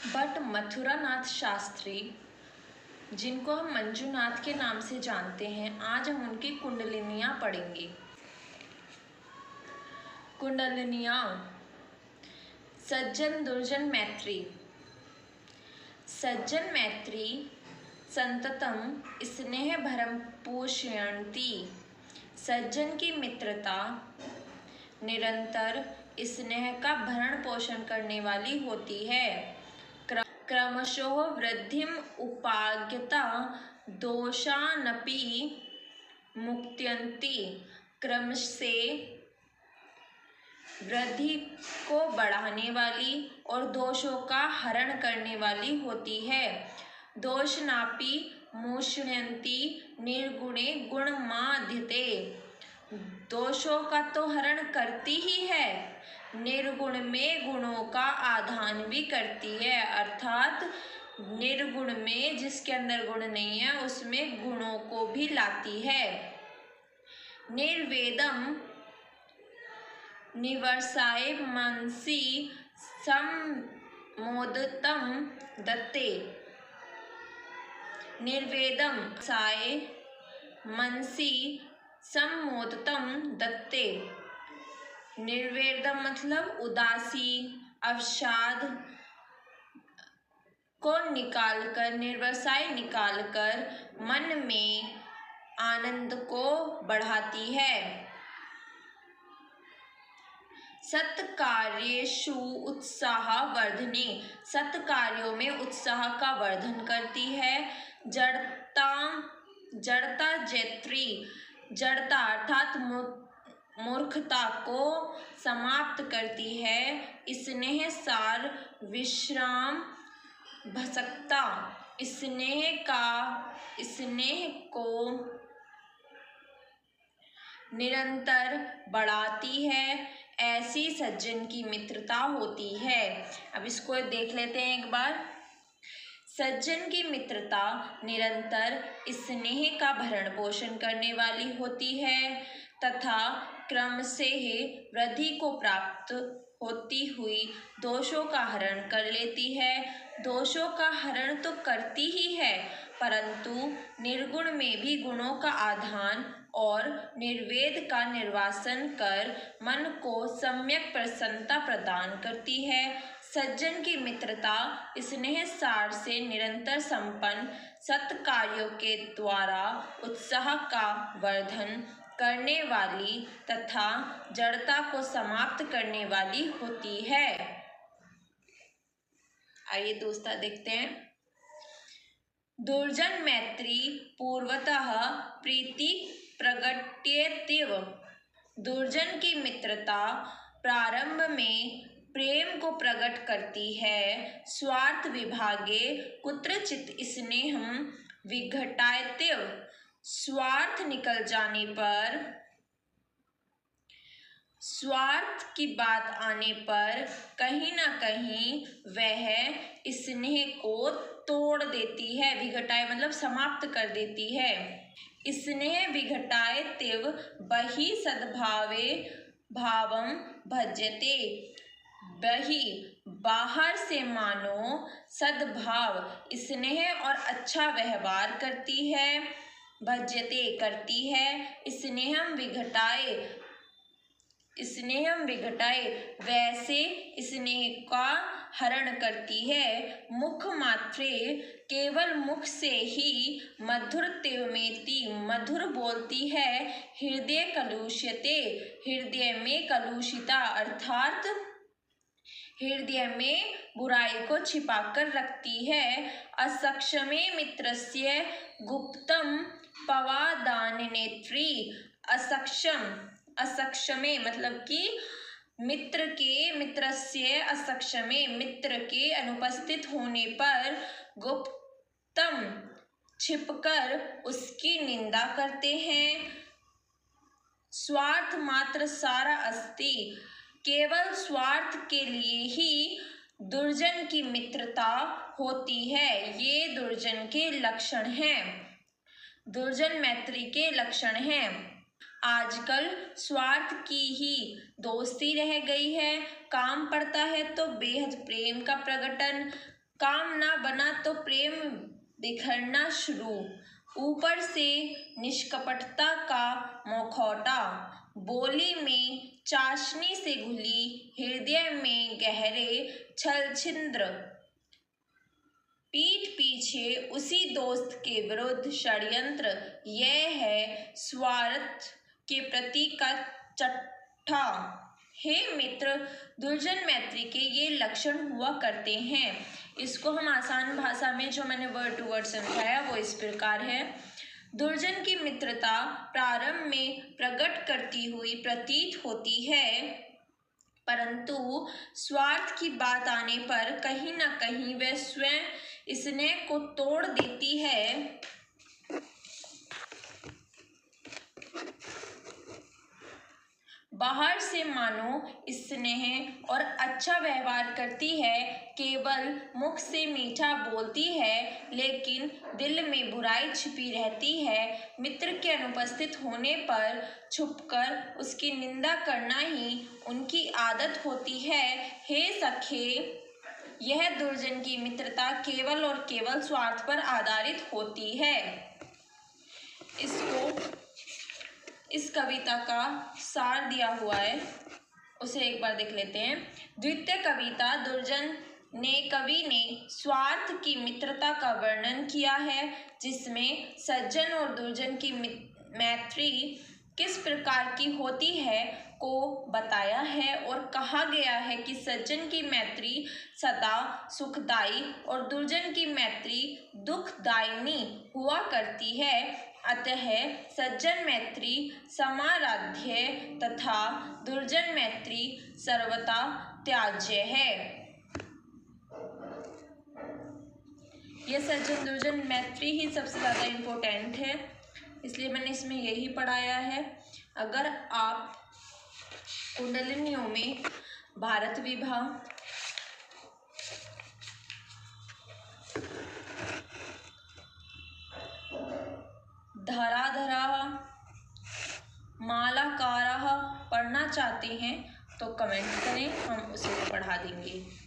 But Mathuranath Shastri, जिनको हम मंजूनाथ के नाम से जानते हैं, आज हम उनकी कुंडलिनियाँ पढ़ेंगे। कुंडलिनियाँ। सज्जन दुर्जन मैत्री। सज्जन मैत्री संततम स्नेह भरम पोषयन्ति। सज्जन की मित्रता निरंतर स्नेह का भरण पोषण करने वाली होती है। क्रमशः वृद्धिम उपागता दोषानपि मुक्त्यन्ति। क्रम से वृद्धि को बढ़ाने वाली और दोषों का हरण करने वाली होती है। दोषनापि मोक्षयन्ति निर्गुणे गुणमाद्यते। दोषों का तो हरण करती ही है, निर्गुण में गुणों का आधान भी करती है, अर्थात निर्गुण में जिसके अंदर गुण नहीं है उसमें गुणों को भी लाती है। निर्वेदम निवर्साय मनसि सम्मोदतम दत्ते। निर्वेदम साय मनसि सम्मोदतम दत्ते। निर्वेदम मतलब उदासी अवसाद को निकालकर, निर्वसाय निकालकर मन में आनंद को बढ़ाती है। सत्कार्येषु उत्साह वर्धने। सत्कार्यों में उत्साह का वर्धन करती है। जड़ता जैत्री। जड़ता अर्थात मूर्खता को समाप्त करती है। स्नेह सार विश्राम भसकता। स्नेह को निरंतर बढ़ाती है, ऐसी सज्जन की मित्रता होती है। अब इसको देख लेते हैं एक बार। सज्जन की मित्रता निरंतर स्नेह का भरण पोषण करने वाली होती है तथा क्रम से वृद्धि को प्राप्त होती हुई दोषों का हरण कर लेती है। दोषों का हरण तो करती ही है, परंतु निर्गुण में भी गुणों का आधान और निर्वेद का निर्वासन कर मन को सम्यक प्रसन्नता प्रदान करती है। सज्जन की मित्रता स्नेह सार से निरंतर संपन्न सत्कार्यों के द्वारा उत्साह का वर्धन करने वाली तथा जड़ता को समाप्त करने वाली होती है। आइए दोस्तों देखते हैं। दुर्जन मैत्री पूर्वतः प्रीति प्रगट्येत्येव। दुर्जन की मित्रता प्रारंभ में प्रेम को प्रकट करती है। स्वार्थ विभागे कुत्रचित स्नेहम विघटायत्येव। स्वार्थ निकल जाने पर, स्वार्थ की बात आने पर कहीं न कहीं वह स्नेह को तोड़ देती है। विघटाय मतलब समाप्त कर देती है। स्नेह विघटायत्येव बहि सद्भावे भावम भज्यते। बहि बाहर से मानो सद्भाव स्नेह और अच्छा व्यवहार करती है, भज्यते करती है। स्नेहम विघटाए वैसे स्नेह का हरण करती है। मुख मात्रे केवल मुख से ही मधुरत्वेमेति मधुर बोलती है। हृदय कलुष्यते हृदय में कलुषिता अर्थात हृदय में बुराई को छिपाकर रखती है। असक्षमे मित्रस्य गुप्तम पवादाननेत्री। असक्षमे मतलब कि मित्रस्य असक्षमे मित्र के अनुपस्थित होने पर गुप्तम छिपकर उसकी निंदा करते हैं। स्वार्थ मात्र सारा अस्ति। केवल स्वार्थ के लिए ही दुर्जन की मित्रता होती है। ये दुर्जन के लक्षण हैं, दुर्जन मैत्री के लक्षण हैं। आजकल स्वार्थ की ही दोस्ती रह गई है। काम पड़ता है तो बेहद प्रेम का प्रकटन, काम ना बना तो प्रेम बिखरना शुरू, ऊपर से निष्कपटता का मुखौटा, बोली में चाशनी से घुली, हृदय में गहरे छल छिद्र, पीठ पीछे उसी दोस्त के विरुद्ध षड्यंत्र, यह है स्वार्थ के प्रति का चट्टा। हे मित्र, दुर्जन मैत्री के ये लक्षण हुआ करते हैं। इसको हम आसान भाषा में जो मैंने वर्ड टू वर्ड समझाया वो इस प्रकार है। दुर्जन की मित्रता प्रारंभ में प्रकट करती हुई प्रतीत होती है, परंतु स्वार्थ की बात आने पर कहीं न कहीं वह स्वयं स्नेह को तोड़ देती है। बाहर से मानो स्नेह और अच्छा व्यवहार करती है, केवल मुख से मीठा बोलती है, लेकिन दिल में बुराई छिपी रहती है। मित्र के अनुपस्थित होने पर छुपकर उसकी निंदा करना ही उनकी आदत होती है। हे सखे, यह दुर्जन की मित्रता केवल और केवल स्वार्थ पर आधारित होती है। इस कविता का सार दिया हुआ है, उसे एक बार देख लेते हैं। द्वितीय कविता दुर्जन कवि ने स्वार्थ की मित्रता का वर्णन किया है, जिसमें सज्जन और दुर्जन की मैत्री किस प्रकार की होती है को बताया है और कहा गया है कि सज्जन की मैत्री सदा सुखदायी और दुर्जन की मैत्री दुखदायिनी हुआ करती है। अतः सज्जन मैत्री समाराध्य तथा दुर्जन मैत्री सर्वथा त्याज्य है। यह सज्जन दुर्जन मैत्री ही सबसे ज़्यादा इम्पोर्टेंट है, इसलिए मैंने इसमें यही पढ़ाया है। अगर आप कुंडलिनियों में भारत विभाग, धराधरः, मालाकारः पढ़ना चाहते हैं तो कमेंट करें, हम उसे पढ़ा देंगे।